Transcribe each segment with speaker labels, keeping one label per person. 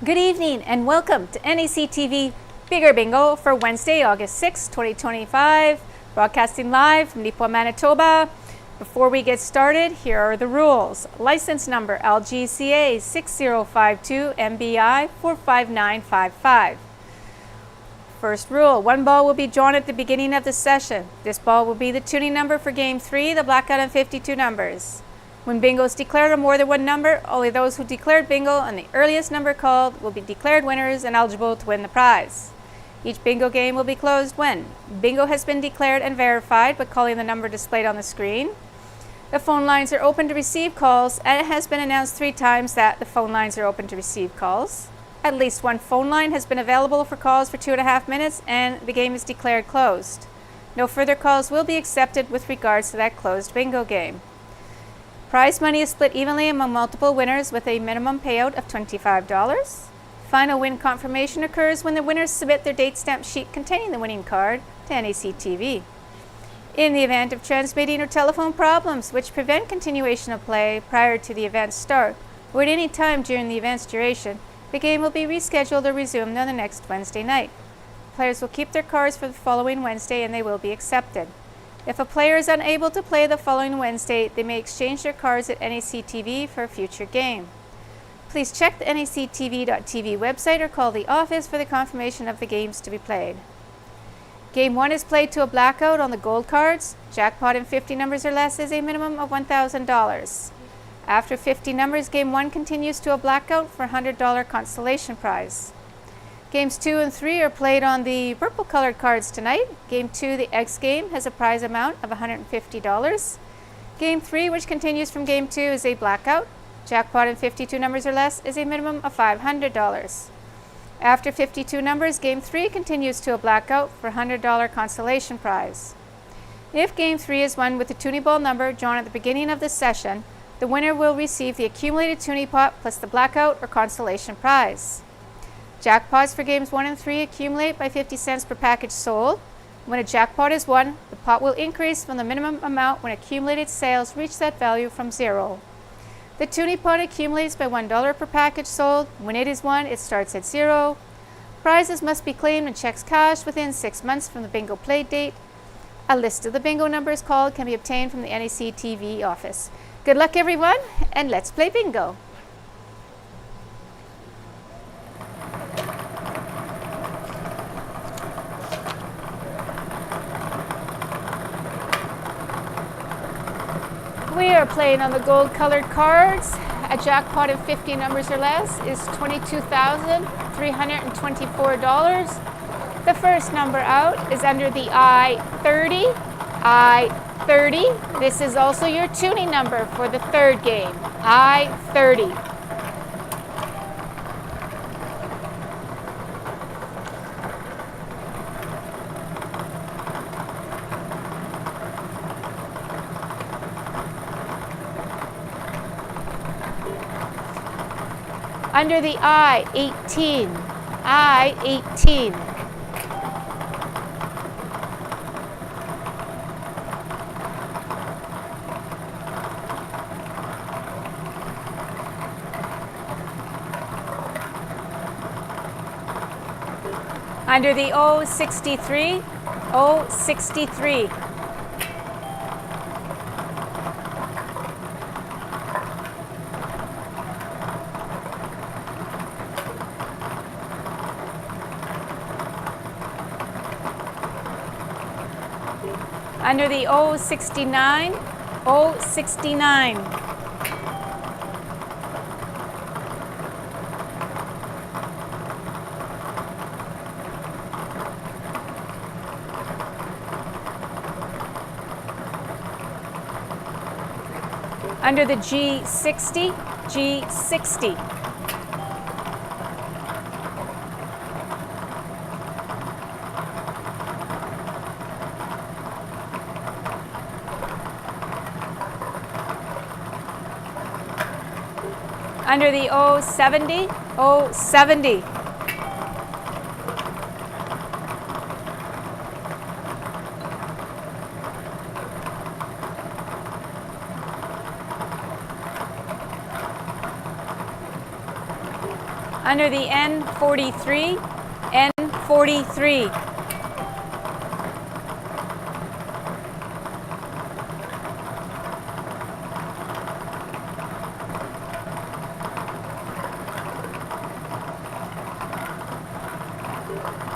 Speaker 1: Good evening and welcome to NACTV Bigger Bingo for Wednesday, August 6, 2025, broadcasting live from Nipawin, Manitoba. Before we get started, here are the rules. License number LGCA 6052 MBI 45955. First rule, one ball will be drawn at the beginning of the session. This ball will be the tuning number for Game 3, the blackout and 52 numbers. When bingo is declared on more than one number, only those who declared bingo on the earliest number called will be declared winners and eligible to win the prize. Each bingo game will be closed when bingo has been declared and verified by calling the number displayed on the screen. The phone lines are open to receive calls, and it has been announced 3 times that the phone lines are open to receive calls. At least one phone line has been available for calls for 2.5 minutes, and the game is declared closed. No further calls will be accepted with regards to that closed bingo game. Prize money is split evenly among multiple winners with a minimum payout of $25. Final win confirmation occurs when the winners submit their date stamp sheet containing the winning card to NACTV. In the event of transmitting or telephone problems which prevent continuation of play prior to the event's start or at any time during the event's duration, the game will be rescheduled or resumed on the next Wednesday night. Players will keep their cards for the following Wednesday and they will be accepted. If a player is unable to play the following Wednesday, they may exchange their cards at NACTV for a future game. Please check the NACTV.tv website or call the office for the confirmation of the games to be played. Game 1 is played to a blackout on the gold cards. Jackpot in 50 numbers or less is a minimum of $1,000. After 50 numbers, Game 1 continues to a blackout for a $100 consolation prize. Games 2 and 3 are played on the purple colored cards tonight. Game 2, the X game, has a prize amount of $150. Game 3, which continues from Game 2, is a blackout. Jackpot in 52 numbers or less is a minimum of $500. After 52 numbers, Game 3 continues to a blackout for a $100 consolation prize. If Game 3 is won with the tuning ball number drawn at the beginning of the session, the winner will receive the accumulated tuning pot plus the blackout or consolation prize. Jackpots for Games 1 and 3 accumulate by 50 cents per package sold. When a jackpot is won, the pot will increase from the minimum amount when accumulated sales reach that value from 0. The tuning pot accumulates by $1 per package sold. When it is won, it starts at 0. Prizes must be claimed and checks cashed within 6 months from the bingo play date. A list of the bingo numbers called can be obtained from the NACTV office. Good luck, everyone, and let's play bingo. We are playing on the gold colored cards. A jackpot of 50 numbers or less is $22,324. The first number out is under the I-30. I-30. This is also your tuning number for the third game. I-30. Under the I-18, I-18. Under the O-63, O-63. Under the O-69, O-69. Under the G-60, G-60. Under the O-70, O-70. Under the N43, N43.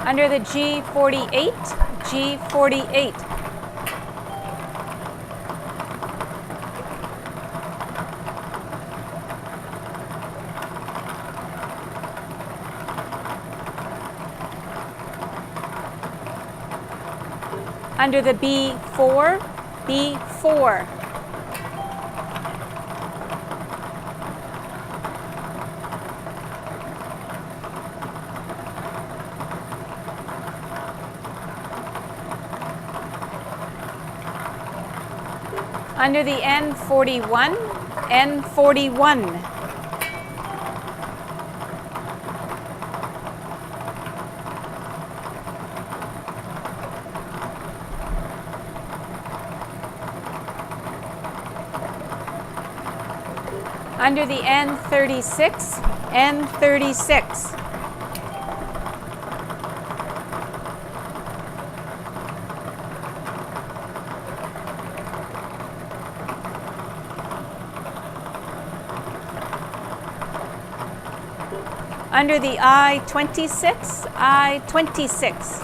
Speaker 1: Under the G48, G48. Under the B4, B4. Under the N41, N41. Under the N36, N36. Under the I-26, I-26.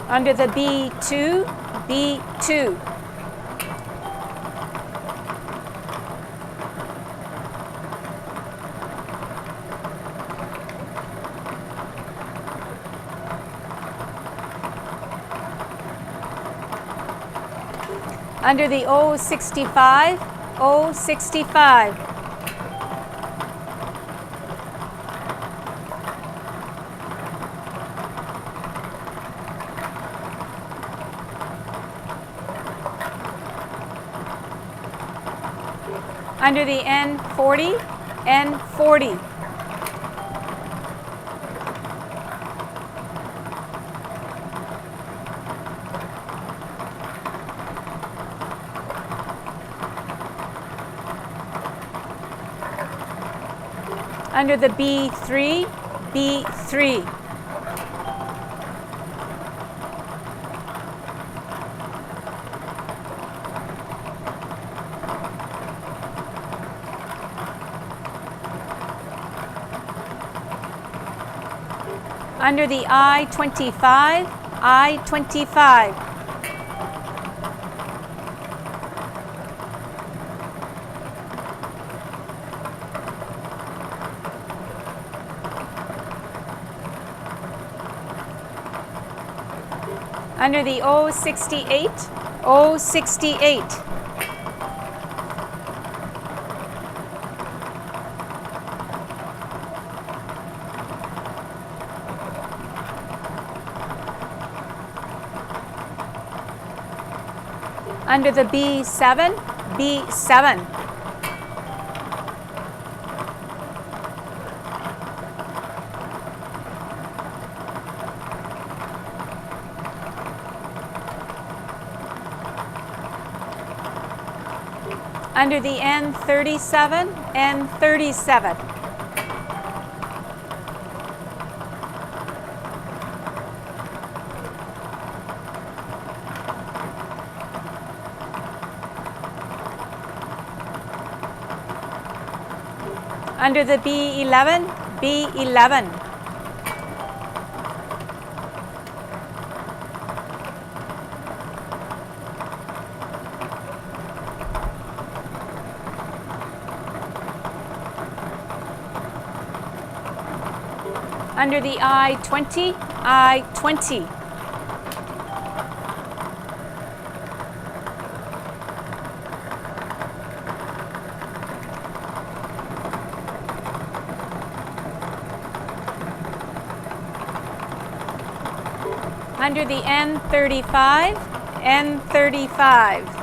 Speaker 1: Under the B2, B2. Under the O65, O65. Under the N40, N40. Under the B3, B3. Under the I-25, I-25. Under the O68, O68. Under the B7, B7. Under the N37, N37. Under the B11, B11. Under the I-20, I-20. Under the N35, N35.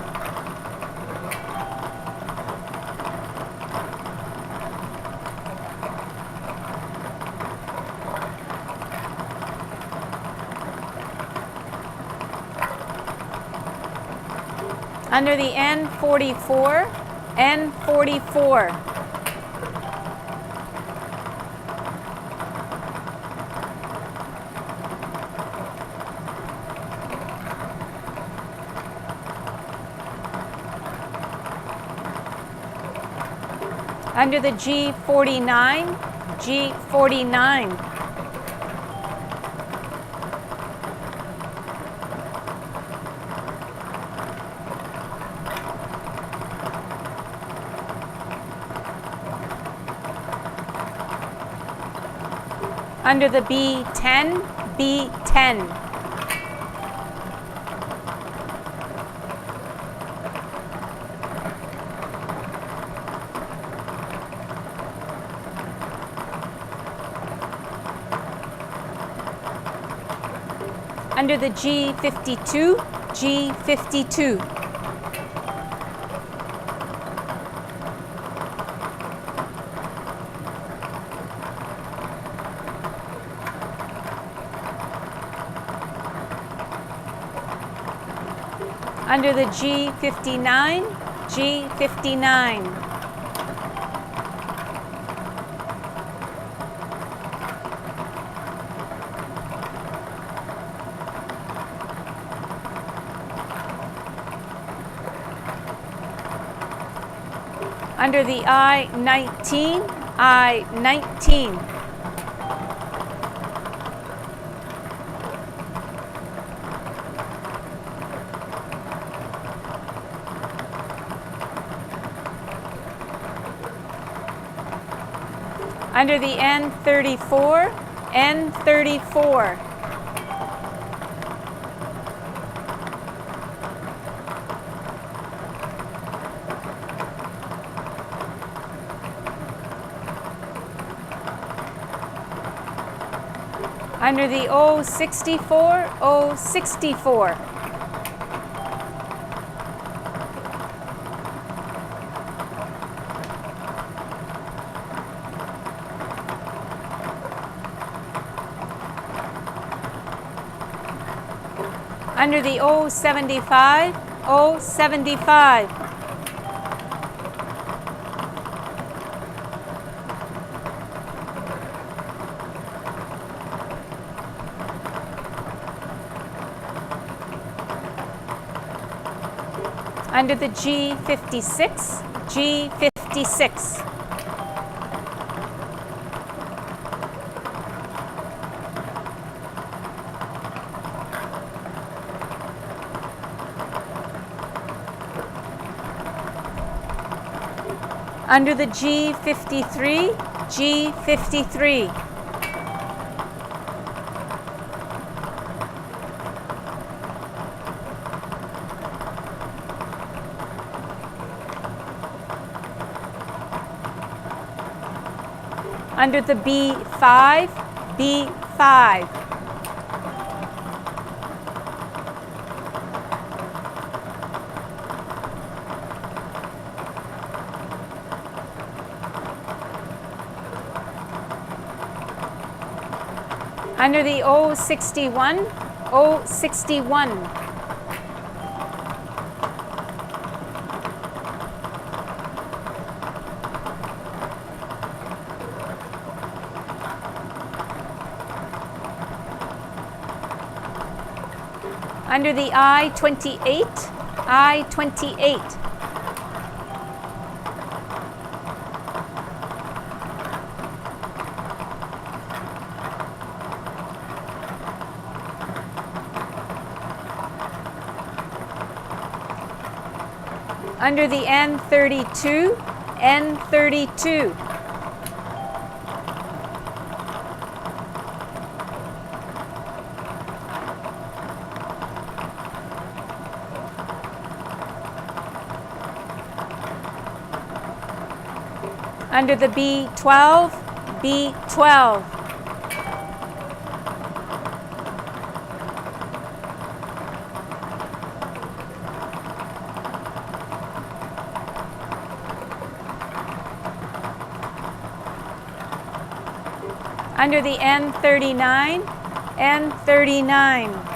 Speaker 1: Under the N44, N44. Under the G49, G49. Under the B10, B10. Under the G52, G52. Under the G59, G59. Under the I-19, I-19. Under the N34, N34. Under the O64, O64. Under the O75, O75. Under the G56, G56. Under the G53, G53. Under the B5, B5. Under the O61, O61. Under the I-28, I-28. Under the N32, N32. Under the B12, B12. Under the N39, N39.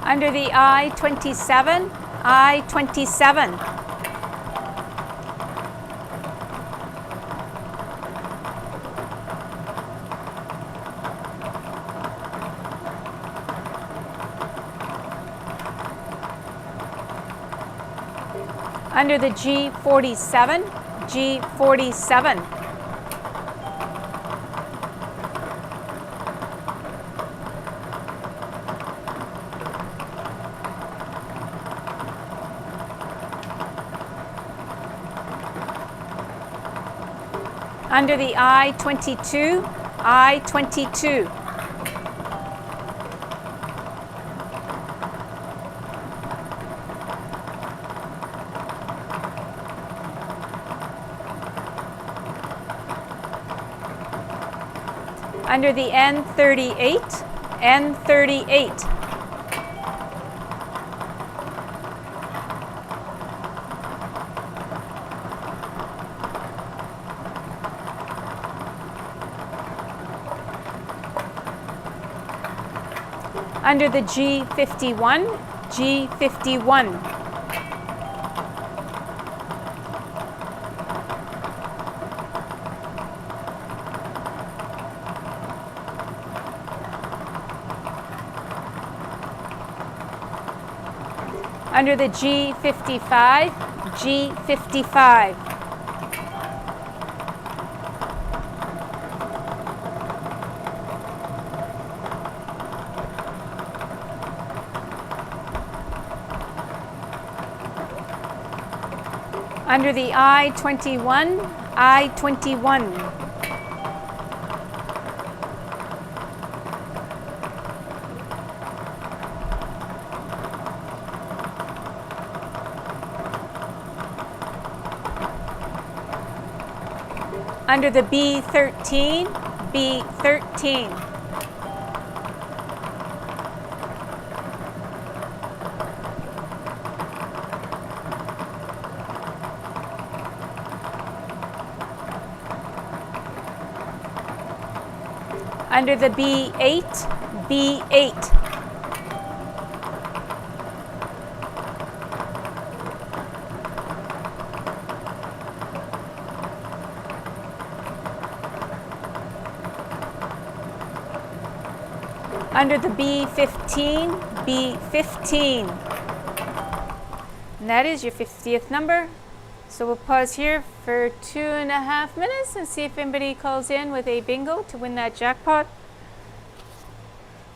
Speaker 1: Under the I-27, I-27. Under the G47, G47. Under the I-22, I-22. Under the N38, N38. Under the G51, G51. Under the G55, G55. Under the I-21, I-21. Under the B13, B13. Under the B8, B8. Under the B15, B15. And that is your 50th number. So we'll pause here for 2.5 minutes and see if anybody calls in with a bingo to win that jackpot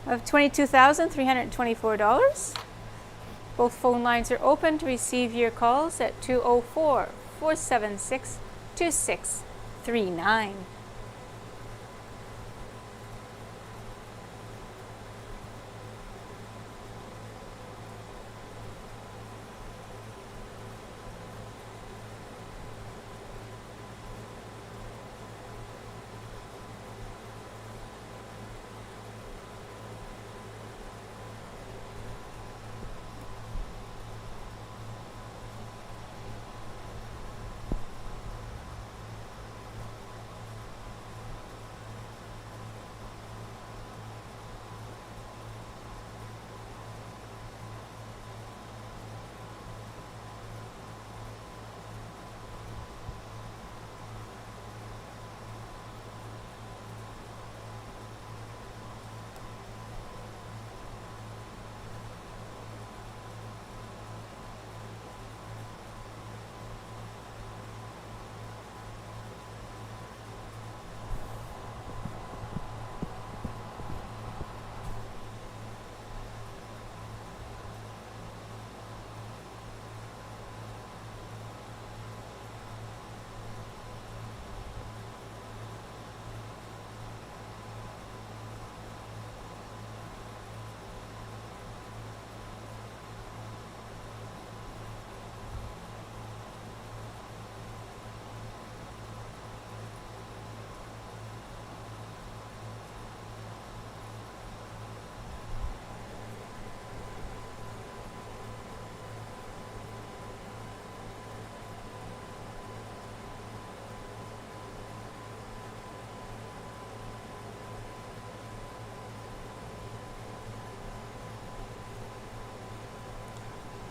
Speaker 1: of $22,324. Both phone lines are open to receive your calls at 204-476-2639.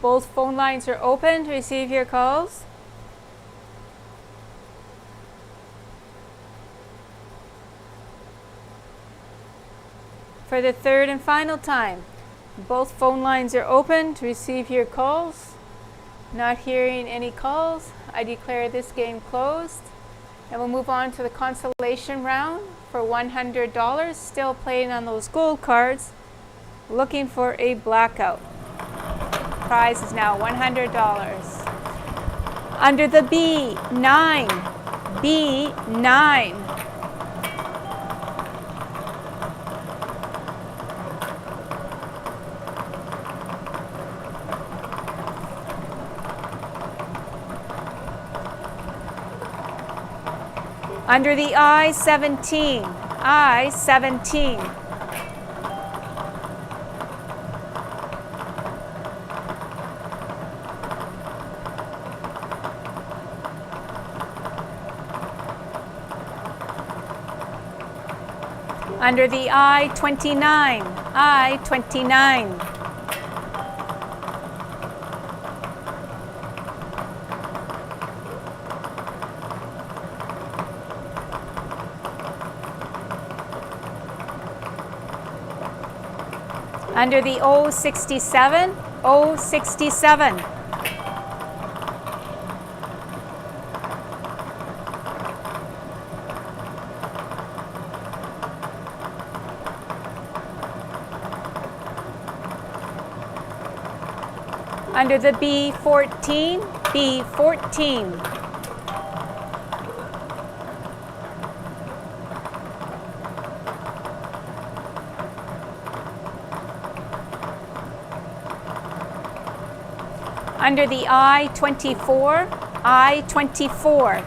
Speaker 1: Both phone lines are open to receive your calls. For the third and final time, both phone lines are open to receive your calls. Not hearing any calls, I declare this game closed. And we'll move on to the consolation round for $100. Still playing on those gold cards, looking for a blackout. Prize is now $100. Under the B9, B9. Under the I-17, I-17. Under the I-29, I-29. Under the O67, O67. Under the B14, B14. Under the I-24, I-24.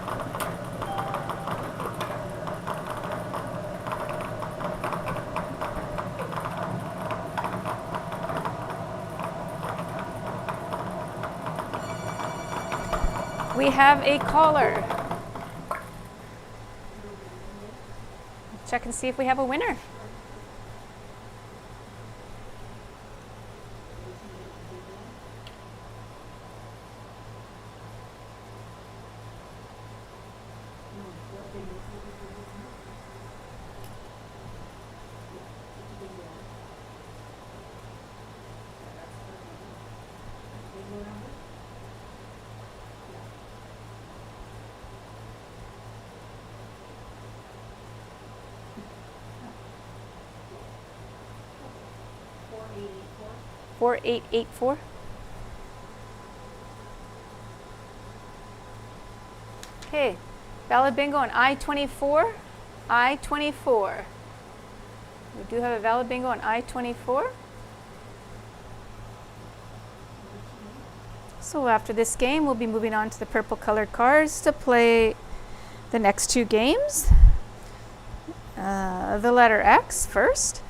Speaker 1: We have a caller. Check and see if we have a winner. Four, 884. Okay, valid bingo on I-24, I-24. We do have a valid bingo on I-24. So after this game, we'll be moving on to the purple colored cards to play the next two games. The letter X first.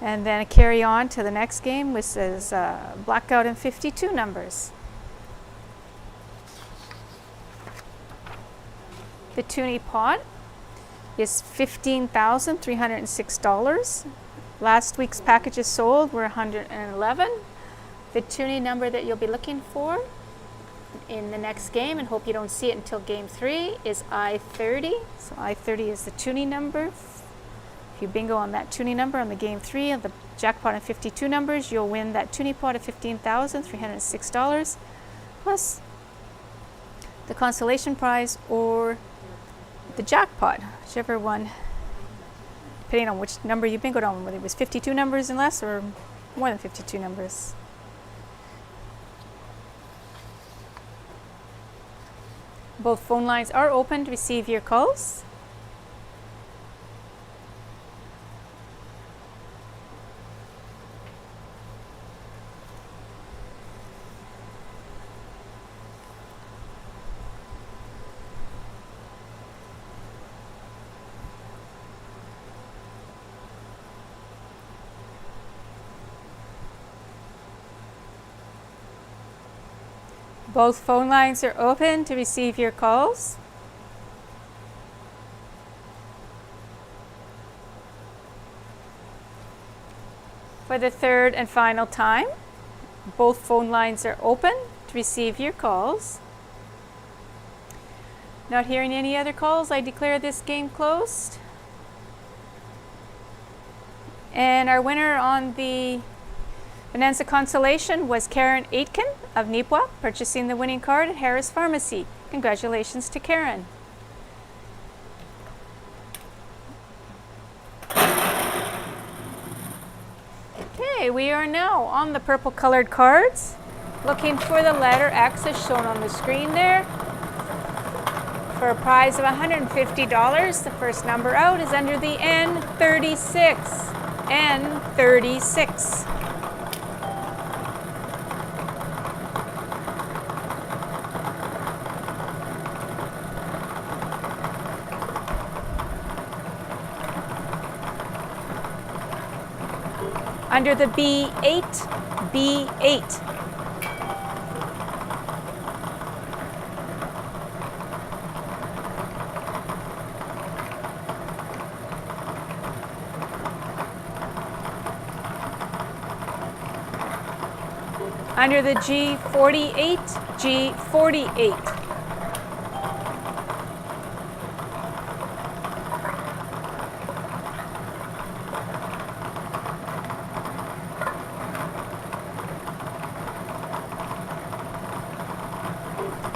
Speaker 1: And then carry on to the next game, which is blackout and 52 numbers. The toonie pot is $15,306. Last week's packages sold were 111. The toonie number that you'll be looking for in the next game, and hope you don't see it until game 3, is I-30. So I-30 is the toonie number. If you bingo on that toonie number on the game 3 of the jackpot and 52 numbers, you'll win that toonie pot of $15,306 plus the consolation prize or the jackpot, whichever one, depending on which number you bingoed on, whether it was 52 numbers and less or more than 52 numbers. Both phone lines are open to receive your calls. Both phone lines are open to receive your calls. For the third and final time, Both phone lines are open to receive your calls. Not hearing any other calls, I declare this game closed. And our winner on the Bonanza Consolation was Karen Aitken of Nipwa, purchasing the winning card at Harris Pharmacy. Congratulations to Karen. Okay, we are now on the purple colored cards, looking for the letter X as shown on the screen there. For a prize of $150, the first number out is under the N36. N36. Under the B8, B8. Under the G48, G48.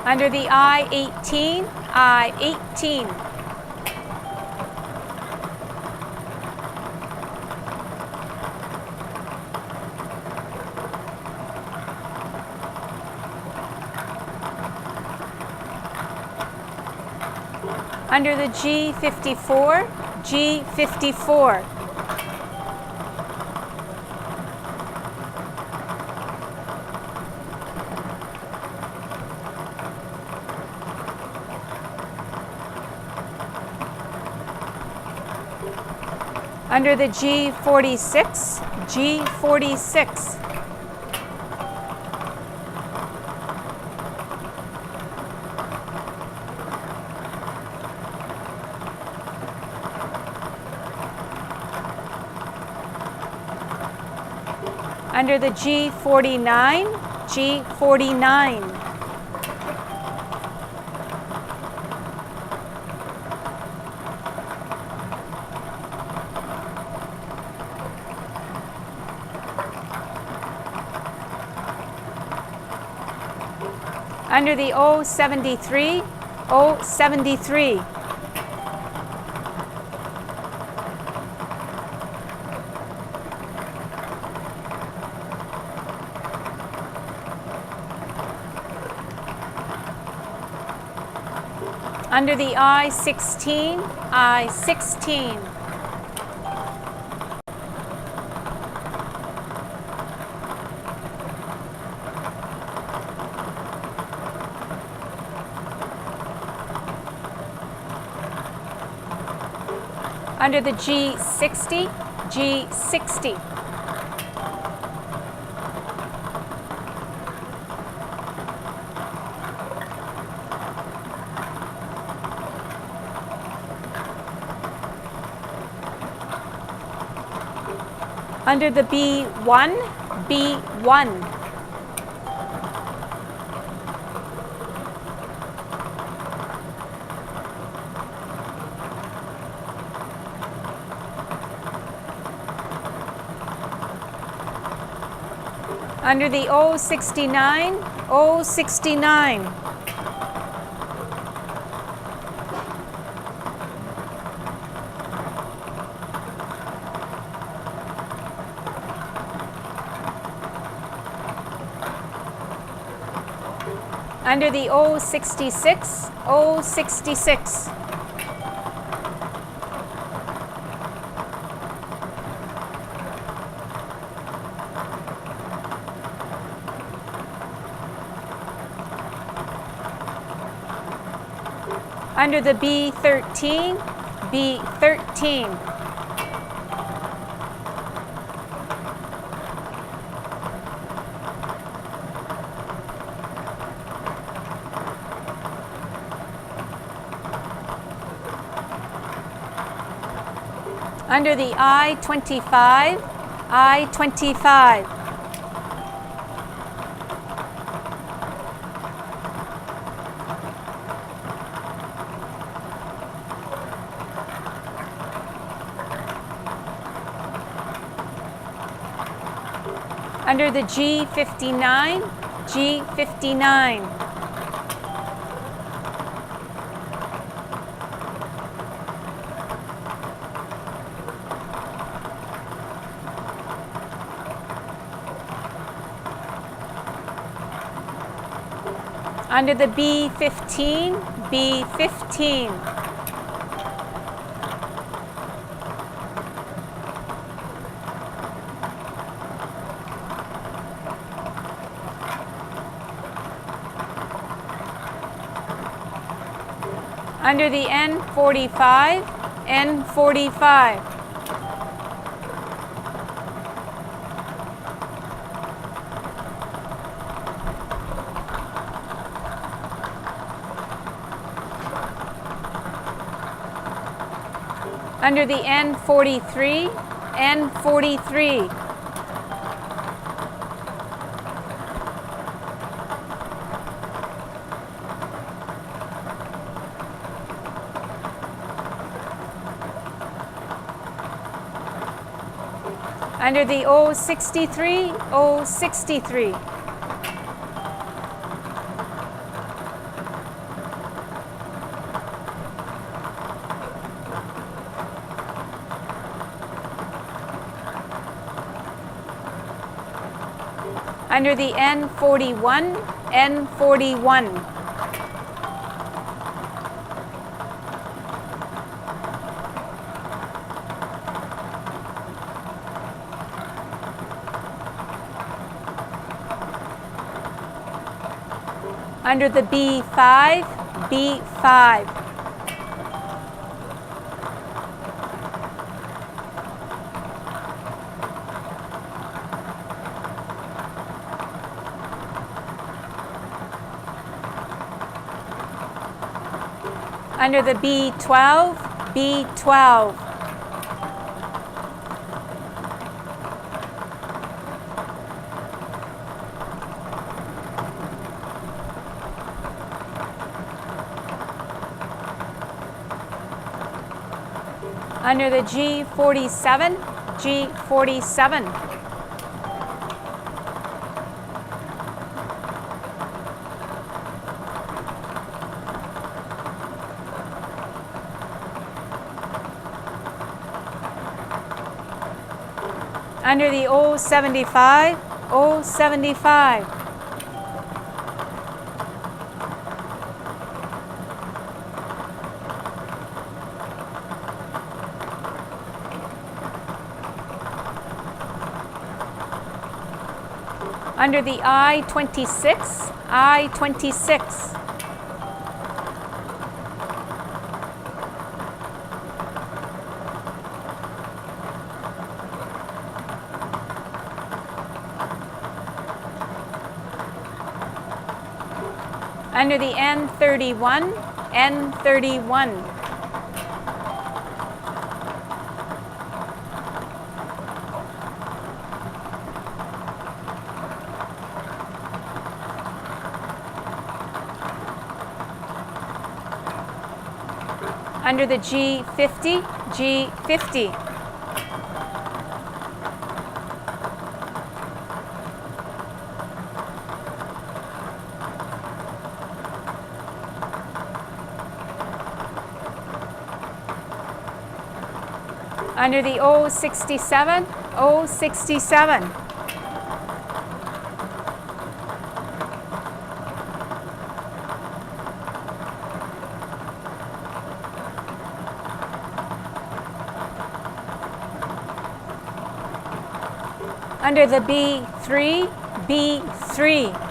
Speaker 1: Under the I18, I18. Under the G54, G54. Under the G46, G46. Under the G49, G49. Under the O73, O73. Under the I16, I16. Under the G60, G60. Under the B1, B1. Under the O69, O69. Under the O66, O66. Under the B13, B13. Under the I-25, I-25. Under the G59, G59. Under the B15, B15. Under the N45, N45. Under the N43, N43. Under the O63, O63. Under the N41, N41. Under the B5, B5. Under the B12, B12. Under the G47, G47. Under the O75, O75. Under the I26, I26. Under the N31, N31. Under the G50, G50. Under the O67, O67. Under the B3, B3.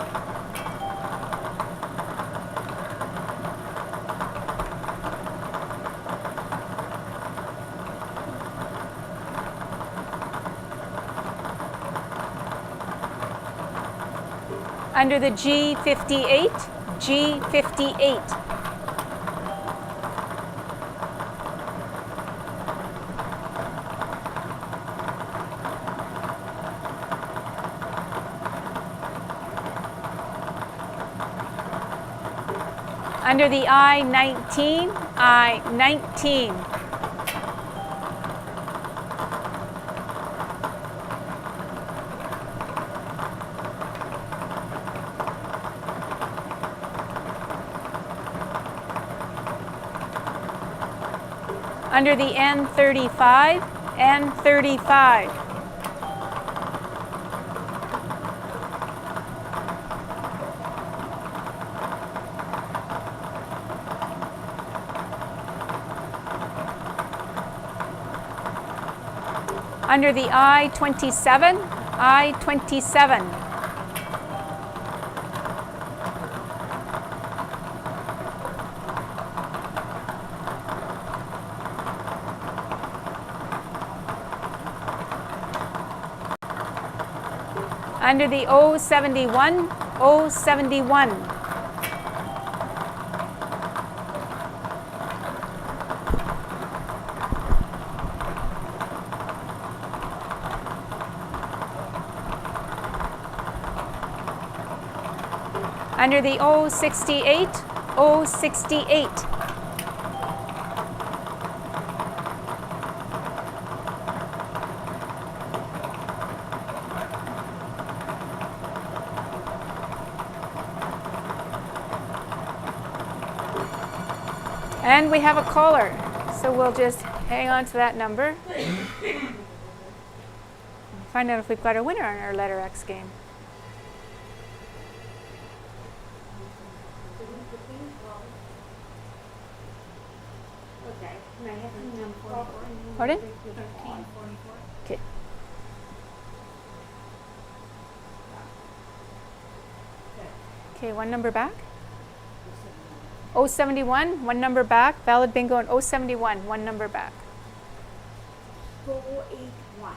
Speaker 1: Under the G58, G58. Under the I19, I19. Under the N35, N35. Under the I-27, I-27. Under the O71, O71. Under the O68, O68. And we have a caller, so we'll just hang on to that number. Find out if we've got a winner on our letter X game. Pardon?
Speaker 2: 1344.
Speaker 1: Okay. Okay, one number back. 071, one number back. Valid bingo on 071, one number back.
Speaker 2: 481.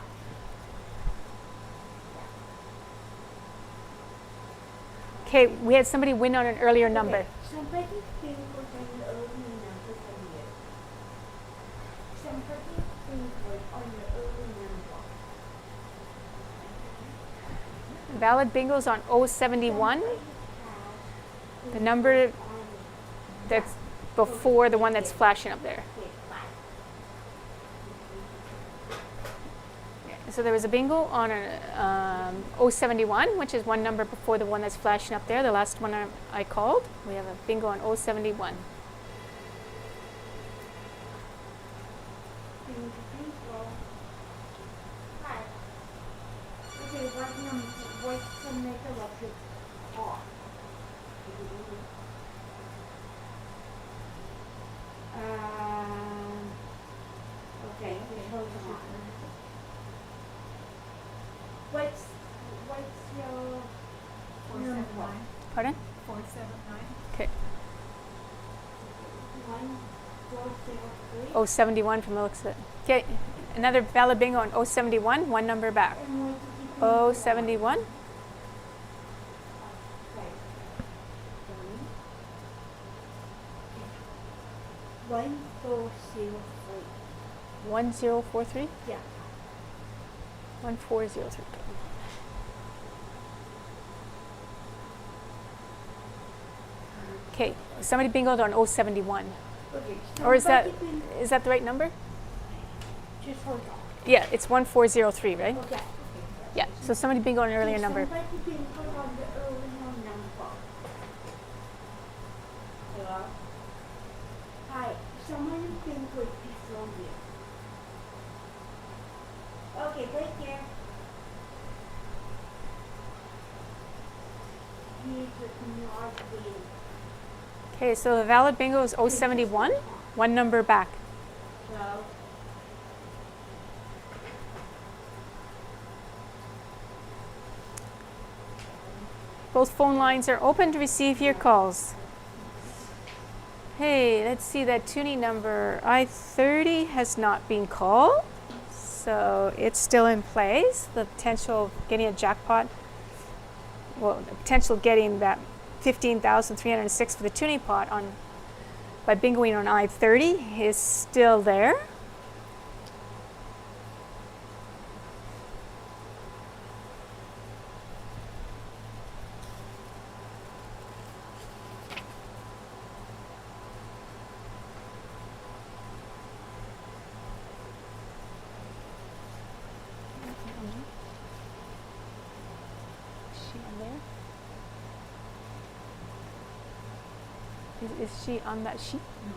Speaker 1: Okay, we had somebody win on an earlier number.
Speaker 2: Okay. Somebody think was an early number from you. Somebody think was on the early number.
Speaker 1: Valid bingo's on 071, the number that's before the one that's flashing up there. So there was a bingo on a 071, which is one number before the one that's flashing up there, the last one I called. We have a bingo on 071.
Speaker 2: Hi. Okay, what number? What's the middle of the call? Okay, hold on. What's your number?
Speaker 3: 479.
Speaker 1: Pardon?
Speaker 3: 479.
Speaker 1: Okay.
Speaker 2: 1403.
Speaker 1: 071 from the looks of it. Okay, another valid bingo on 071, one number back.
Speaker 2: And what did you
Speaker 1: 071.
Speaker 2: Okay. 1403.
Speaker 1: 1043?
Speaker 2: Yeah.
Speaker 1: 1403. Okay, somebody bingoed on 071.
Speaker 2: Okay.
Speaker 1: Or is that
Speaker 2: somebody
Speaker 1: the right number?
Speaker 2: just hold on.
Speaker 1: Yeah, it's 1403, right?
Speaker 2: Okay.
Speaker 1: Yeah, so somebody bingoed on an earlier number.
Speaker 2: Somebody bingo on the earlier number. Hello? Hi. Someone bingo before you. Okay, take care. He's not being.
Speaker 1: Okay, so the valid bingo is 071, one number back.
Speaker 2: Hello?
Speaker 1: Both phone lines are open to receive your calls. Hey, let's see, that tuning number I-30 has not been called, so it's still in place. The potential of getting a jackpot, well, the potential of getting that 15,306 for the tuning pot on by bingoing on I-30 is still there. Is she on that sheet?
Speaker 3: No,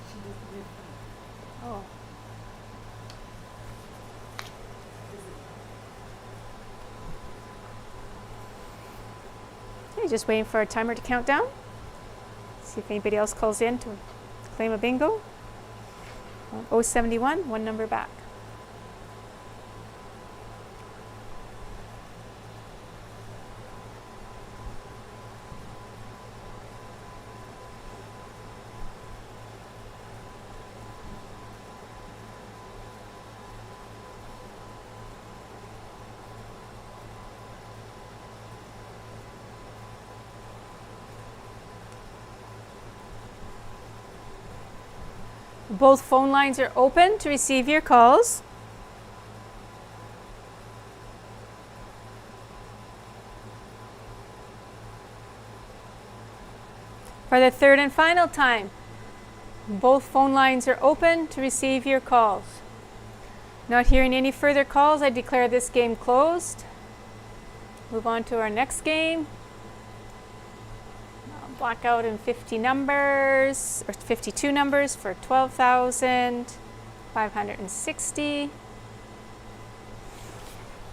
Speaker 3: she was with me.
Speaker 1: Oh. Okay, just waiting for our timer to count down. See if anybody else calls in to claim a bingo. 071, one number back. Both phone lines are open to receive your calls. For the third and final time, both phone lines are open to receive your calls. Not hearing any further calls, I declare this game closed. Move on to our next game. Blackout in 50 numbers, or 52 numbers for 12,560.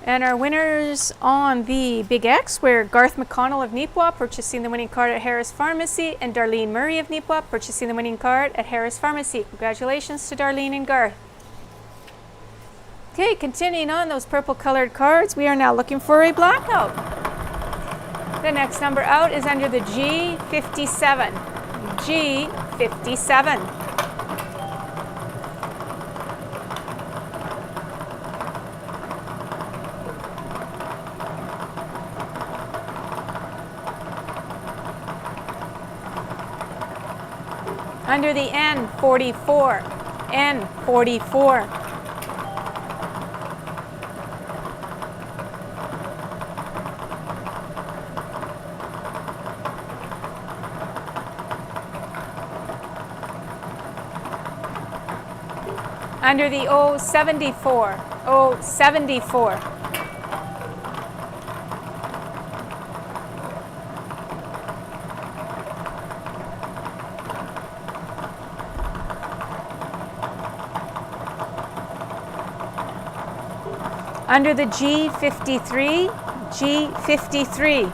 Speaker 1: And our winners on the Big X were Garth McConnell of Neepawa, purchasing the winning card at Harris Pharmacy, and Darlene Murray of Neepawa, purchasing the winning card at Harris Pharmacy. Congratulations to Darlene and Garth. Okay, continuing on those purple colored cards, we are now looking for a blackout. The next number out is under the G57. G57. Under the N44. N44. Under the O74, O74. Under the G53, G53.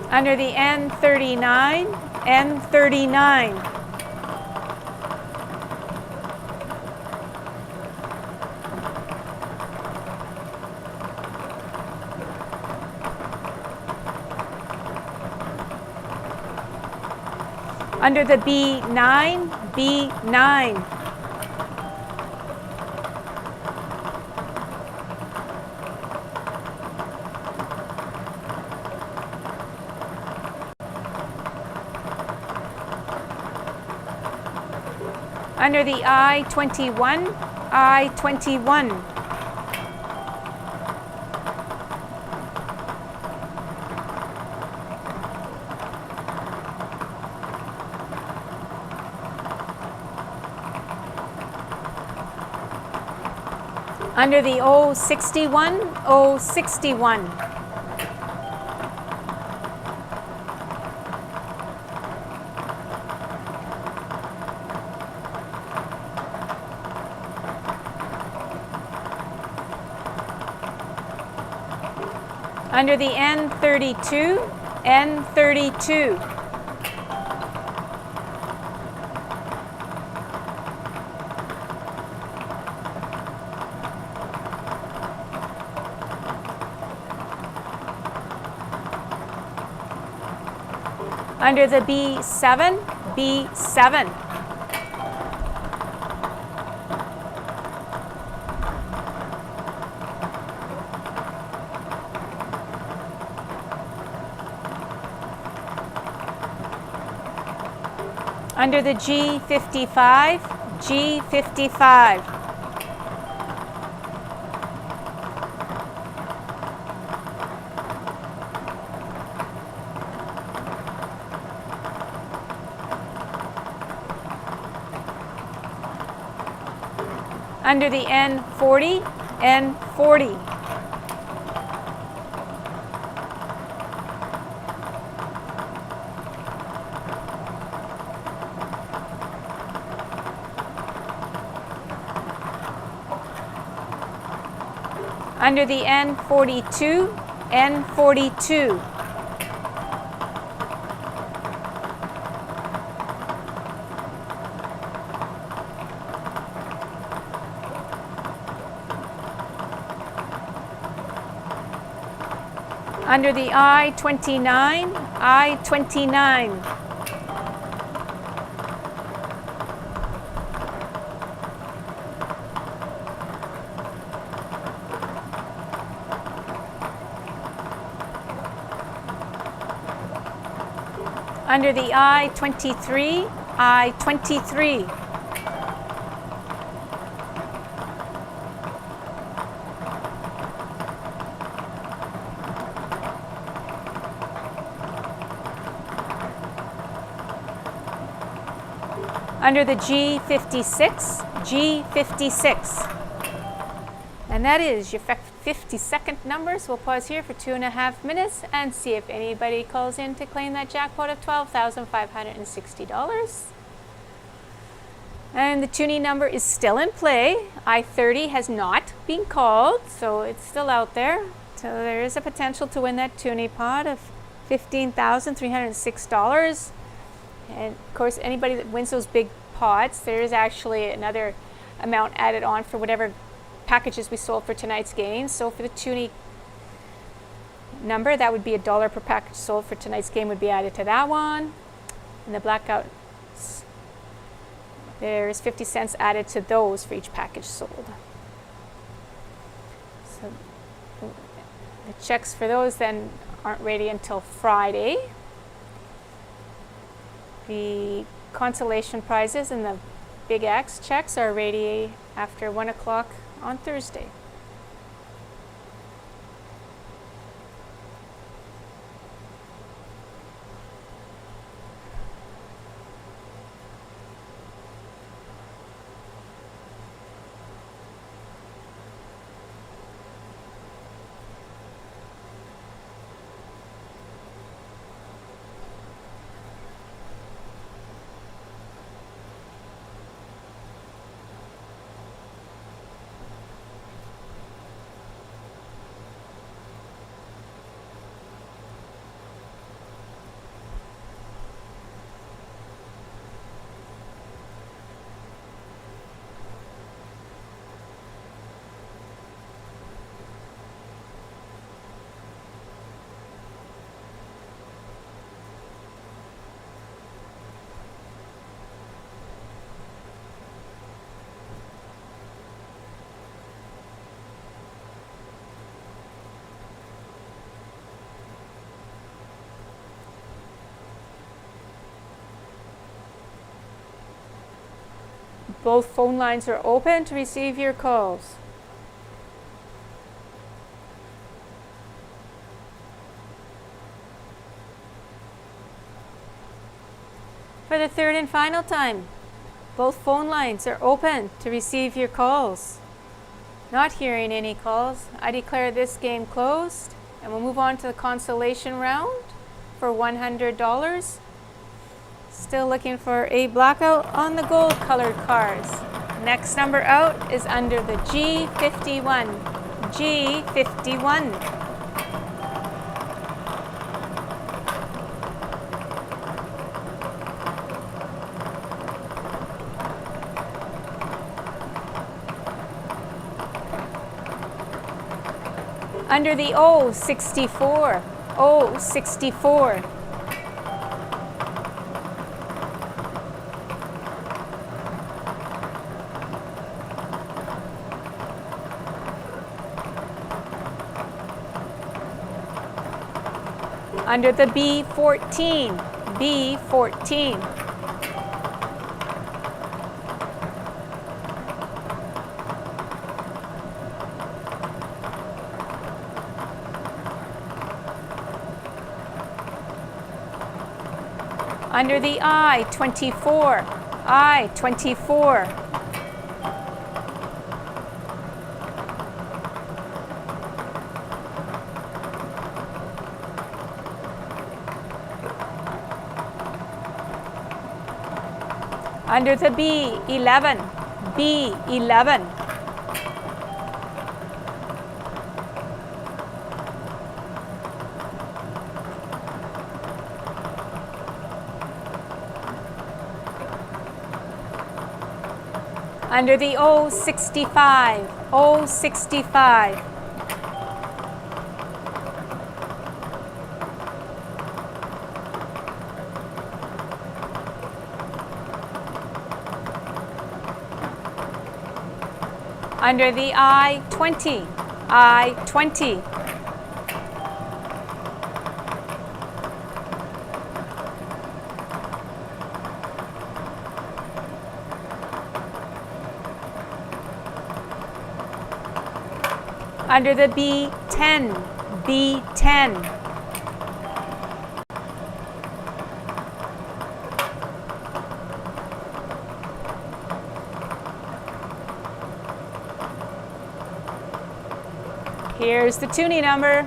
Speaker 1: Under the N39, N39. Under the B9, B9. Under the I21, I21. Under the O61, O61. Under the N32, N32. Under the B7, B7. Under the G55, G55. Under the N40, N40. Under the N42, N42. Under the I-29, I-29. Under the I-23, I-23. Under the G56, G56. And that is your 50-second numbers. We'll pause here for 2.5 minutes and see if anybody calls in to claim that jackpot of $12,560. And the tuning number is still in play. I-30 has not been called, so it's still out there. So there is a potential to win that tuning pot of $15,306. And of course, anybody that wins those big pots, there is actually another amount added on for whatever packages we sold for tonight's game. So for the tuning number, that would be $1 per package sold for tonight's game would be added to that one. And the blackouts, there's 50 cents added to those for each package sold. So the checks for those then aren't ready until Friday. The consolation prizes and the Big X checks are ready after 1 o'clock on Thursday. Both phone lines are open to receive your calls. For the third and final time, both phone lines are open to receive your calls. Not hearing any calls, I declare this game closed, and we'll move on to the consolation round for $100. Still looking for a blackout on the gold colored cards. Next number out is under the G51. G51. Under the O64. O64. Under the B14, B14. Under the I-24, I-24. Under the B11, B11. Under the O, 65. O, 65. Under the I, 20. I, 20. Under the B, 10. B, 10. Here's the tuning number.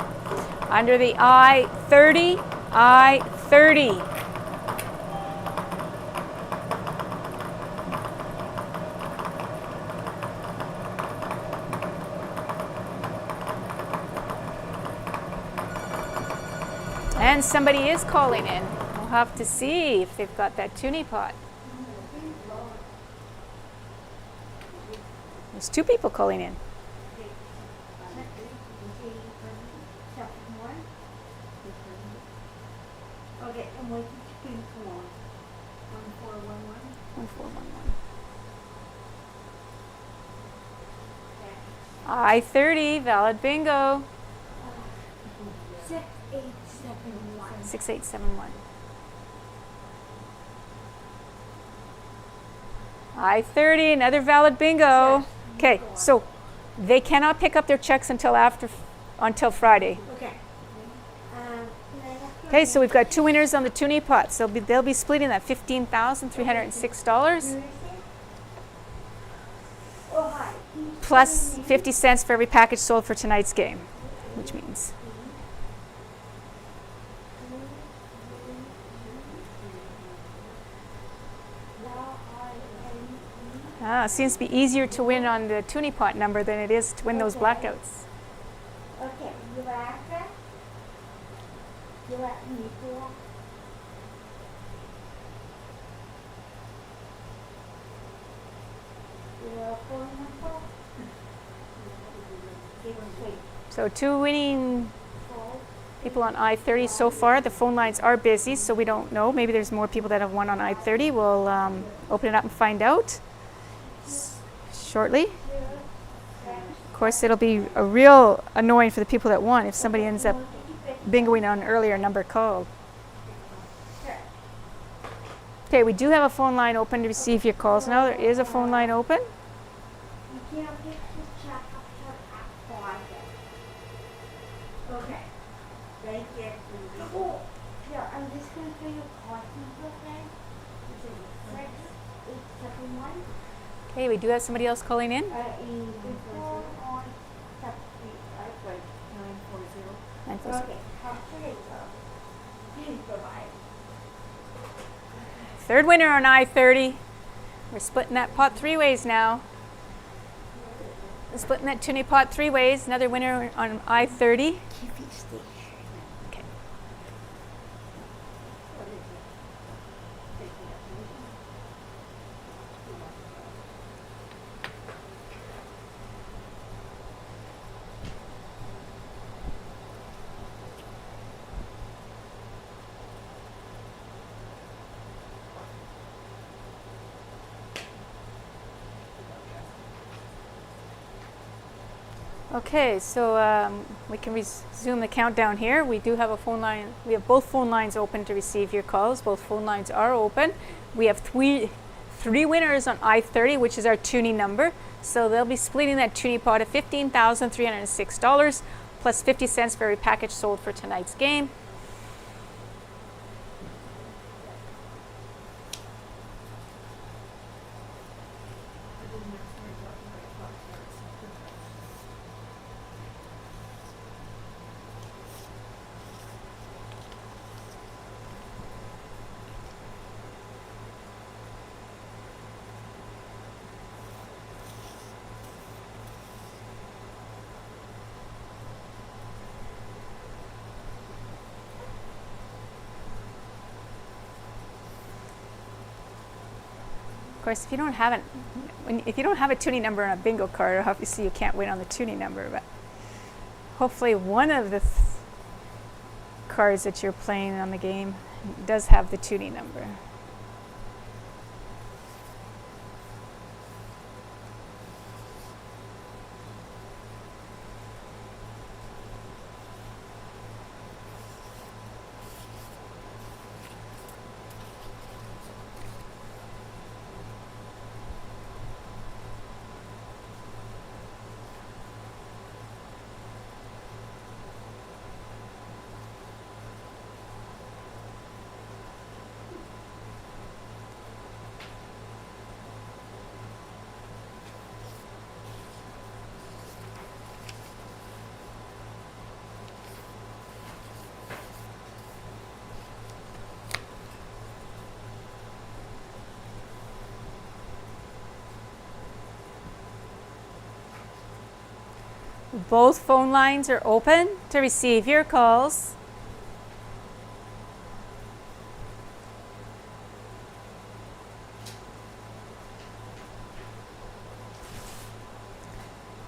Speaker 1: Under the I, 30. I, 30. And somebody is calling in. We'll have to see if they've got that tuning pot. There's 2 people calling in.
Speaker 2: Okay, and what did you do for 1411?
Speaker 1: 1411. I-30, valid bingo.
Speaker 2: 6871.
Speaker 1: 6871. I-30, another valid bingo. Okay, so they cannot pick up their checks until Friday.
Speaker 2: Okay.
Speaker 1: Okay, so we've got 2 winners on the tuning pot. So they'll be splitting that $15,306
Speaker 2: Oh, hi.
Speaker 1: plus 50 cents for every package sold for tonight's game, which means it seems to be easier to win on the tuning pot number than it is to win those blackouts.
Speaker 2: Okay, you like that? You like me for? Your phone number?
Speaker 1: So 2 winning people on I-30 so far. The phone lines are busy, so we don't know. Maybe there's more people that have won on I-30. We'll open it up and find out shortly. Of course, it'll be a real annoying for the people that won if somebody ends up bingoing on an earlier number called. Okay, we do have a phone line open to receive your calls now. There is a phone line open.
Speaker 2: You can't get the check up here at Friday. Okay. Thank you. Oh, yeah, I'm just going to pay your card number, okay? It's 6871.
Speaker 1: Okay, we do have somebody else calling in. 940.
Speaker 2: Okay, bye-bye.
Speaker 1: Third winner on I-30. We're splitting that pot 3 ways now. We're splitting that tuning pot 3 ways. Another winner on I-30. Okay. Okay, so we can resume the countdown here. We do have a phone line. We have both phone lines open to receive your calls. Both phone lines are open. We have three winners on I-30, which is our tuning number. So they'll be splitting that tuning pot of $15,306 plus 50 cents for every package sold for tonight's game. course, if you don't have a tuning number on a bingo card, obviously you can't win on the tuning number, but hopefully one of the cards that you're playing on the game does have the tuning number. Both phone lines are open to receive your calls.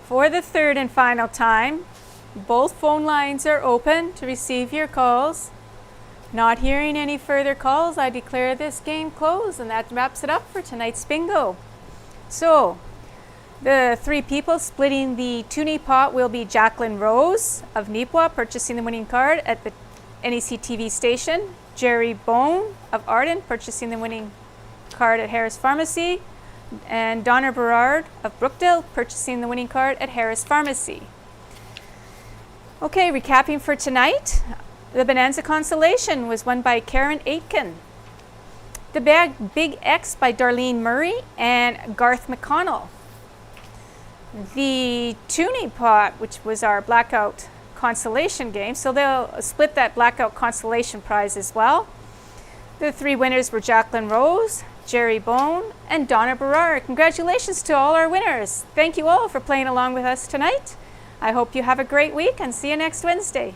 Speaker 1: For the third and final time, both phone lines are open to receive your calls. Not hearing any further calls, I declare this game closed, and that wraps it up for tonight's bingo. So, the three people splitting the toonie pot will be Jacqueline Rose of Nipwa, purchasing the winning card at the NACTV station, Jerry Bone of Arden, purchasing the winning card at Harris Pharmacy, and Donna Berard of Brookdale, purchasing the winning card at Harris Pharmacy. Okay, recapping for tonight, the Bonanza Consolation was won by Karen Aitken. The Big X by Darlene Murray and Garth McConnell. The Toonie Pot, which was our Blackout Consolation game, so they'll split that Blackout Consolation prize as well. The three winners were Jacqueline Rose, Jerry Bone, and Donna Berard. Congratulations to all our winners. Thank you all for playing along with us tonight. I hope you have a great week and see you next Wednesday.